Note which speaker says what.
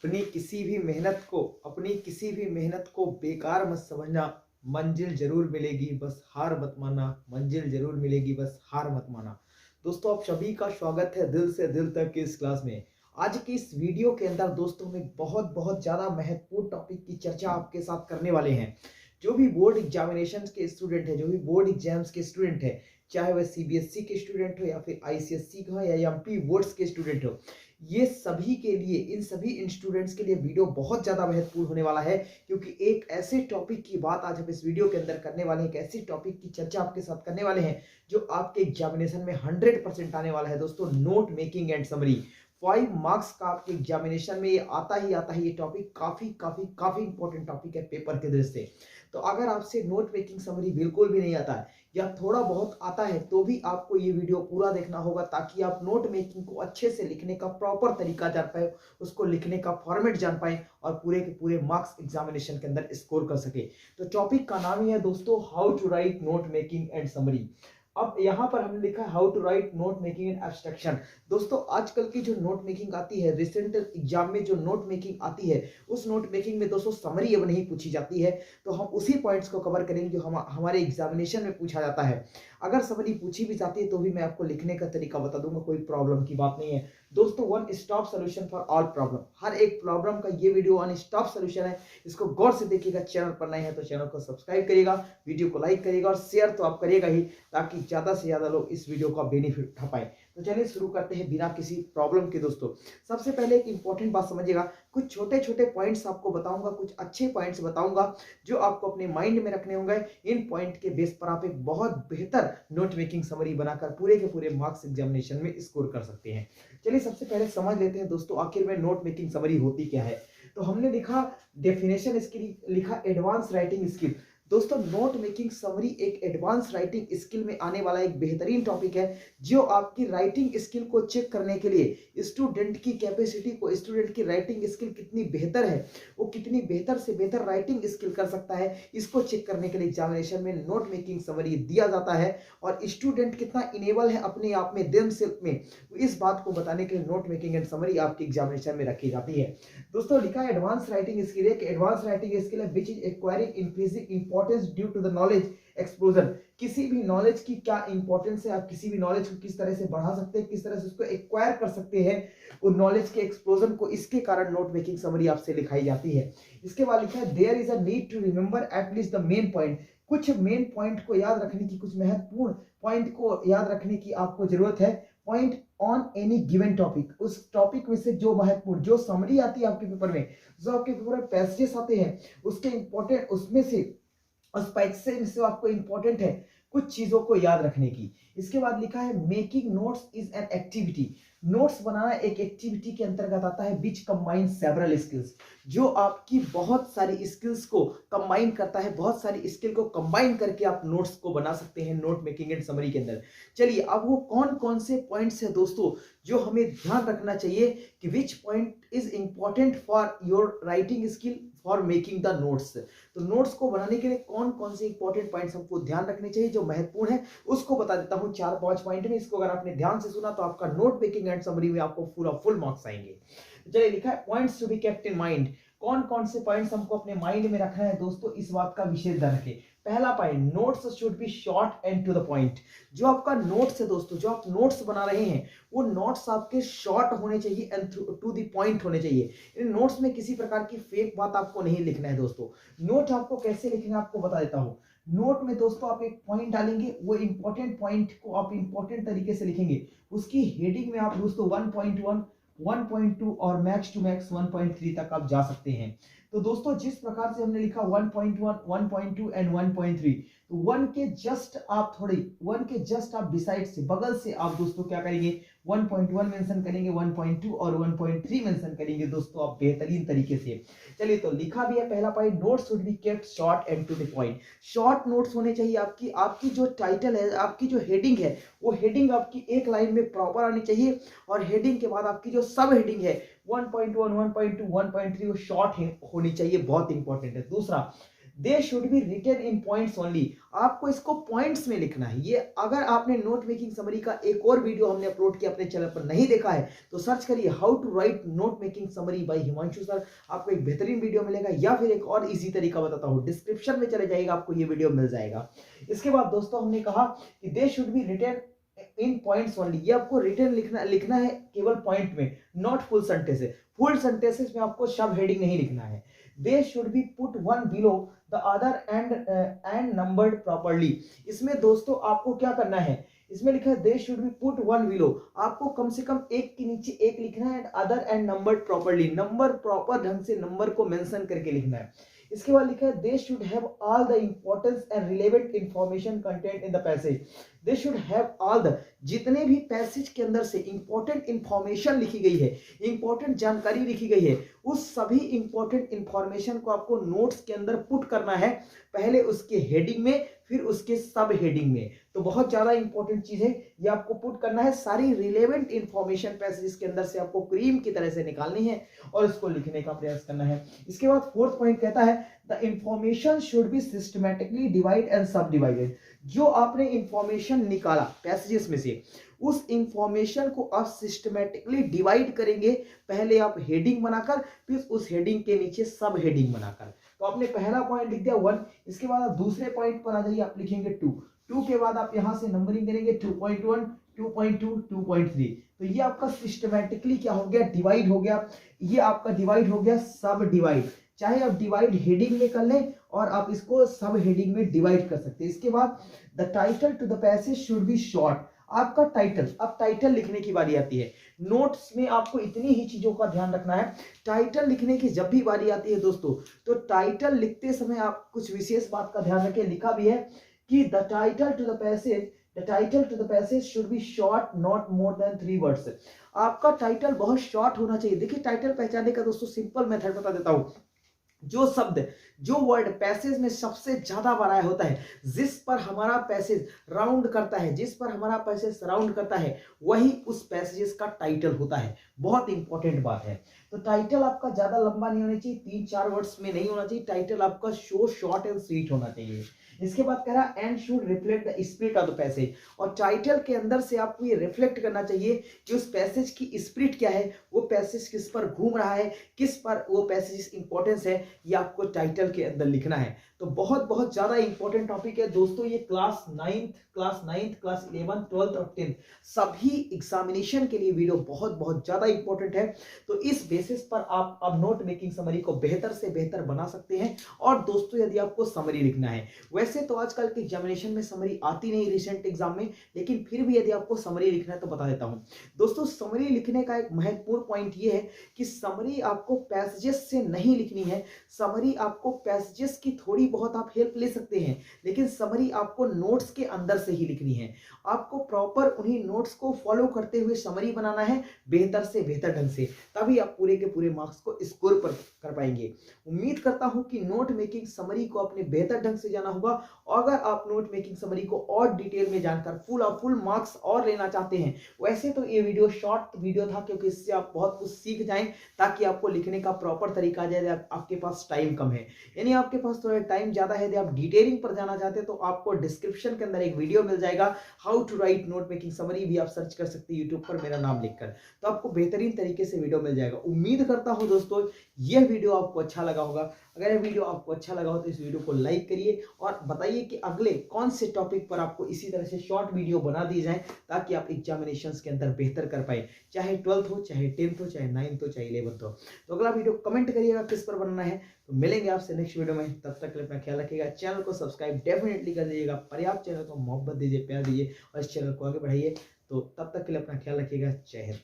Speaker 1: अपनी किसी भी मेहनत को बेकार मत समझना। मंजिल जरूर मिलेगी, बस हार मत मानना। मंजिल जरूर मिलेगी, बस हार मत मानना। दोस्तों, आप सभी का स्वागत है दिल से दिल तक की इस क्लास में। आज की इस वीडियो के अंदर दोस्तों हम एक बहुत बहुत ज्यादा महत्वपूर्ण टॉपिक की चर्चा आपके साथ करने वाले हैं। जो भी बोर्ड एग्जामिनेशन के स्टूडेंट है, जो भी बोर्ड एग्जाम्स के स्टूडेंट है, चाहे वह सीबीएसई के स्टूडेंट हो या फिर आईसीएसई का हो या एमपी बोर्ड्स के स्टूडेंट हो, ये सभी के लिए, इन सभी स्टूडेंट्स के लिए वीडियो बहुत ज्यादा महत्वपूर्ण होने वाला है। क्योंकि एक ऐसे टॉपिक की बात आज हम इस वीडियो के अंदर करने वाले हैं, एक ऐसी टॉपिक की चर्चा आपके साथ करने वाले हैं जो आपके एग्जामिनेशन में 100% आने वाला है। दोस्तों, note making and summary 5 marks का आपके एग्जामिनेशन में ये आता ही ये टॉपिक काफी काफी काफी इंपॉर्टेंट टॉपिक है पेपर के दृष्टि से। तो अगर आपसे नोट मेकिंग समरी बिल्कुल भी नहीं आता है या थोड़ा बहुत आता है तो भी आपको ये वीडियो पूरा देखना होगा, ताकि आप नोट मेकिंग को अच्छे से लिखने का प्रॉपर तरीका जान पाए, उसको लिखने का फॉर्मेट जान पाए और पूरे के पूरे मार्क्स एग्जामिनेशन के अंदर स्कोर कर सके। तो टॉपिक का नाम ही है दोस्तों, how to write note making and summary. अब यहाँ पर हमने लिखा है how to write note making and abstraction. दोस्तों, आजकल की जो नोट मेकिंग आती है, रिसेंट एग्जाम में जो नोट मेकिंग आती है, उस नोट मेकिंग में दोस्तों समरी अब नहीं पूछी जाती है। तो हम उसी पॉइंट्स को कवर करेंगे जो हमारे एग्जामिनेशन में पूछा जाता है। अगर समरी पूछी भी जाती है तो भी मैं आपको लिखने का तरीका बता दूंगा, कोई प्रॉब्लम की बात नहीं है। दोस्तों, one stop solution for all problem, हर एक प्रॉब्लम का ये वीडियो वन स्टॉप सोल्यूशन है। इसको गौर से देखिएगा। चैनल पर नए हैं तो चैनल को सब्सक्राइब करिएगा, वीडियो को लाइक करिएगा और शेयर तो आप करिएगा ही, ताकि ज्यादा से ज्यादा लोग इस वीडियो का बेनिफिट उठा पाए। तो चलिए शुरू करते हैं बिना किसी प्रॉब्लम के। दोस्तों, सबसे पहले एक इंपॉर्टेंट बात समझिएगा। कुछ छोटे छोटे पॉइंट्स आपको बताऊंगा, कुछ अच्छे पॉइंट्स बताऊंगा जो आपको अपने माइंड में रखने होंगे। इन पॉइंट के बेस पर आप एक बहुत बेहतर नोट मेकिंग समरी बनाकर पूरे के पूरे मार्क्स एग्जामिनेशन में स्कोर कर सकते हैं। चलिए सबसे पहले समझ लेते हैं दोस्तों, आखिर में नोट मेकिंग समरी होती क्या है। तो हमने लिखा डेफिनेशन, इसकी लिखा एडवांस राइटिंग स्किल। दोस्तों, नोट मेकिंग समरी एक एडवांस राइटिंग स्किल में आने वाला एक बेहतरीन टॉपिक है, जो आपकी राइटिंग स्किल को चेक करने के लिए स्टूडेंट की कैपेसिटी को, स्टूडेंट की राइटिंग स्किल कितनी बेहतर है, वो कितनी बेहतर से बेहतर राइटिंग स्किल कर सकता है, इसको चेक करने के लिए एग्जामिनेशन में नोट मेकिंग समरी दिया जाता है। और स्टूडेंट कितना इनेबल है अपने आप में, देम सेल्फ में, इस बात को बताने के लिए नोट मेकिंग एंड समरी आपके एग्जामिनेशन में रखी जाती है। दोस्तों, लिखा है एडवांस राइटिंग स्किल, एक एडवांस राइटिंग स्किल है which is acquiring increasing importance due to the knowledge explosion. किसी भी नॉलेज की क्या इंपॉर्टेंस है, आप किसी भी नॉलेज को किस तरह से बढ़ा सकते हैं, किस तरह से उसको एक्वायर कर सकते हैं, उन नॉलेज के एक्सप्लोजन को, इसके कारण नोट मेकिंग समरी आपसे लिखाई जाती है। इसके बाद लिखा है there is a need to remember at least the main point. कुछ मेन पॉइंट को याद रखने की, कुछ महत्वपूर्ण पॉइंट को याद रखने की आपको जरूरत है। Point on any given topic, उस टॉपिक में से जो महत्वपूर्ण, जो समरी आती है आपके पेपर में, जो आपके पेपर में पैसेजेस आते हैं, उसके इंपॉर्टेंट, उसमें से, उस पैसेज से आपको इंपॉर्टेंट है कुछ चीजों को याद रखने की। इसके बाद लिखा है making notes is an activity. Notes बनाना एक एक्टिविटी के अंतर्गत आता है विच कंबाइन सेवरल स्किल्स, जो आपकी बहुत सारी स्किल्स को कंबाइन करता है, बहुत सारी स्किल को कंबाइन करके आप नोट्स को बना सकते हैं नोट मेकिंग एंड समरी के अंदर। चलिए, अब वो कौन कौन से पॉइंट्स हैं दोस्तों जो हमें ध्यान रखना चाहिए कि which point is important for your writing skill for making the notes. तो नोट्स को बनाने के लिए कौन कौन से इंपॉर्टेंट पॉइंट्स हमको ध्यान रखने चाहिए, जो महत्वपूर्ण है, उसको बता देता हूं 4-5 पॉइंट में। इसको अगर आपने ध्यान से सुना तो आपका नोट मेकिंग एंड समरी में आपको पूरा फुल मार्क्स आएंगे। चलिए, लिखा है points to be kept in mind. कौन कौन से पॉइंट्स हमको अपने माइंड में रखना है दोस्तों, इस बात का विशेष ध्यान रखें। पहला point, notes should be short and to the point. जो आपका नोट्स है दोस्तों, जो आप नोट्स बना रहे हैं, वो नोट्स आपके शॉर्ट होने चाहिए एंड टू द पॉइंट होने चाहिए। इन नोट्स में किसी प्रकार की फेक बात आपको नहीं लिखना है दोस्तों। नोट आपको कैसे लिखना है आपको बता देता हूं। नोट में दोस्तों आप एक पॉइंट डालेंगे, वो इंपॉर्टेंट पॉइंट को आप इंपॉर्टेंट तरीके से लिखेंगे। उसकी हेडिंग में आप दोस्तों 1.1, 1.2 और मैक्स टू मैक्स 1.3 तक आप जा सकते हैं। तो दोस्तों, जिस प्रकार से हमने लिखा 1.1, 1.2 एंड 1.3, तो 1 के जस्ट आप बिसाइड से, बगल से आप दोस्तों क्या करेंगे, 1.1 मेंशन करेंगे, 1.2 और 1.3 मेंशन करेंगे दोस्तों आप बेहतरीन तरीके से। चलिए, तो लिखा भी है पहला point, notes should be kept short and to the point. Short notes होने चाहिए। आपकी जो टाइटल है, आपकी जो हेडिंग है, वो हेडिंग आपकी एक लाइन में प्रॉपर आनी चाहिए, और हेडिंग के बाद आपकी जो सब हेडिंग है 1.1, 1.2, 1.3 वो शॉर्ट होनी चाहिए, बहुत इंपॉर्टेंट है। दूसरा, they should be written in points only. आपको इसको पॉइंट्स में लिखना है। ये अगर आपने नोट मेकिंग समरी का एक और वीडियो हमने अपलोड किया अपने चैनल पर नहीं देखा है तो सर्च करिए how to write note making summary by Himanshu sir, आपको एक बेहतरीन वीडियो मिलेगा। या फिर एक और इजी तरीका बताता हूँ, डिस्क्रिप्शन में चले जाइएगा, आपको ये वीडियो मिल जाएगा। इसके बाद दोस्तों हमने कहा कि they should be written in points only. ये आपको रिटन लिखना है केवल पॉइंट में, not full sentences. Full sentences में आपको सब हेडिंग नहीं लिखना है। They should be put one below the other and numbered properly. इसमें दोस्तों आपको क्या करना है, इसमें लिखा है they should be put one below, आपको कम से कम एक के नीचे एक लिखना है, other and numbered properly, number proper ढंग से नंबर को मेंशन करके लिखना है। इसके बाद लिखा है they should have all the importance and relevant information content in the passage. They should have all the, जितने भी पैसेज के अंदर से इंपॉर्टेंट इंफॉर्मेशन लिखी गई है, इंपॉर्टेंट जानकारी लिखी गई है, उस सभी इंपॉर्टेंट इंफॉर्मेशन को आपको नोट्स के अंदर पुट करना है, पहले उसके हेडिंग में फिर उसके सब हेडिंग में। तो बहुत ज्यादा इंपॉर्टेंट चीज है, ये आपको पुट करना है। सारी रिलेवेंट इंफॉर्मेशन पैसेज के अंदर से आपको क्रीम की तरह से निकालनी है और इसको लिखने का प्रयास करना है। इसके बाद फोर्थ पॉइंट कहता है the information should be systematically divide and सब डिवाइडेड। जो आपने इंफॉर्मेशन निकाला पैसेजेस में से, उस इंफॉर्मेशन को आप सिस्टमैटिकली डिवाइड करेंगे, पहले आप हेडिंग बनाकर फिर उस हेडिंग के नीचे सब हेडिंग बनाकर। तो आपने पहला पॉइंट लिख दिया 1, इसके बाद आप दूसरे पॉइंट पर आ जाइए, आप लिखेंगे 2 के बाद आप यहां से नंबरिंग करेंगे 2.1, 2.2, 2.3। तो ये आपका सिस्टमैटिकली क्या हो गया, डिवाइड हो गया। ये आपका डिवाइड हो गया सब डिवाइड, चाहे आप डिवाइड हेडिंग में कर लें और आप इसको सब हेडिंग में डिवाइड कर सकते हैं। इसके बाद the title to the passage should be short. आपका टाइटल, अब टाइटल लिखने की बारी आती है। नोट्स में आपको इतनी ही चीजों का ध्यान रखना है। टाइटल लिखने की जब भी बारी आती है दोस्तों, तो टाइटल लिखते समय आप कुछ विशेष बात का ध्यान रखें। लिखा भी है कि the title to the passage should be short, not more than 3 words. आपका टाइटल बहुत शॉर्ट होना चाहिए। देखिए टाइटल पहचानने का दोस्तों सिंपल मेथड बता देता हूं। जो शब्द, जो वर्ड पैसेज में सबसे ज्यादा बार आया होता है, जिस पर हमारा पैसेज राउंड करता है, जिस पर हमारा पैसेज राउंड करता है, वही उस पैसेज का टाइटल होता है। बहुत इंपॉर्टेंट बात है। तो टाइटल आपका ज्यादा लंबा नहीं होना चाहिए, 3-4 वर्ड्स में नहीं होना चाहिए। टाइटल आपका शॉर्ट एंड स्वीट होना चाहिए। इसके बाद कह रहा and should reflect the spirit of the passage. और टाइटल के अंदर से आपको ये रिफ्लेक्ट करना चाहिए कि उस पैसेज की स्पिरिट क्या है, वो पैसेज किस पर घूम रहा है, किस पर वो पैसेज इंपॉर्टेंस है, ये आपको टाइटल के अंदर लिखना है। तो बहुत बहुत ज्यादा इंपॉर्टेंट टॉपिक है दोस्तों। ये class 9th, class 11th, 12th और 10th सभी एग्जामिनेशन के लिए वीडियो बहुत बहुत ज्यादा इंपॉर्टेंट है। तो इस बेसिस पर आप अब नोट मेकिंग समरी को बेहतर से बेहतर बना सकते हैं। और दोस्तों यदि आपको समरी लिखना है, वैसे तो आजकल के एग्जामिनेशन में समरी आती नहीं रिसेंट एग्जाम में, लेकिन फिर भी यदि आपको समरी लिखना है तो बता देता हूं दोस्तों। समरी लिखने का एक महत्वपूर्ण पॉइंट ये है कि समरी आपको पैसेजेस से नहीं लिखनी है। समरी आपको पैसेजेस की थोड़ी बहुत आप हेल्प ले सकते हैं, लेकिन समरी आपको नोट्स के अंदर से ही लिखनी है। आपको प्रॉपर उन्हीं नोट्स को फॉलो करते हुए समरी बनाना है बेहतर से बेहतर ढंग से, तभी आप पूरे के पूरे मार्क्स को स्कोर पर कर पाएंगे। उम्मीद करता हूं कि नोट मेकिंग समरी को अपने बेहतर ढंग से जाना होगा। और अगर आप नोट मेकिंग समरी को और डिटेल में जानकर फुल मार्क्स और लेना चाहते हैं, वैसे तो ये वीडियो शॉर्ट वीडियो था, क्योंकि इससे आप बहुत कुछ सीख जाएं, ताकि आपको लिखने का प्रॉपर तरीका आ जाए। आपके पास टाइम कम है, यानी आपके पास थोड़ा टाइम ज्यादा है, यदि आप डिटेलिंग पर जाना चाहते हैं तो आपको डिस्क्रिप्शन के अंदर एक वीडियो मिल जाएगा, how to write note making summary, भी आप सर्च कर सकते हैं यूट्यूब पर मेरा नाम लिखकर, तो आपको बेहतरीन तरीके से वीडियो मिल जाएगा। उम्मीद करता हूं दोस्तों यह वीडियो आपको अच्छा लगा होगा। अगर यह वीडियो आपको अच्छा लगा हो तो इस वीडियो को लाइक करिए और बताइए कि अगले कौन से टॉपिक पर आपको इसी तरह से शॉर्ट वीडियो बना दी जाए, ताकि आप एग्जामिनेशंस के अंदर बेहतर कर पाए, चाहे 12th हो, चाहे 10th हो, चाहे 9th हो, चाहे 11th हो। तो अगला वीडियो कमेंट करिएगा किस पर बनना है। तो मिलेंगे आपसे नेक्स्ट वीडियो में, तब तक के लिए अपना ख्याल रखिएगा। चैनल को सब्सक्राइब डेफिनेटली कर दीजिएगा, पर्याप्त चैनल को मोहब्बत दीजिए, प्यार दीजिए और इस चैनल को आगे बढ़ाइए। तो तब तक के लिए अपना ख्याल रखिएगा। जय हिंद।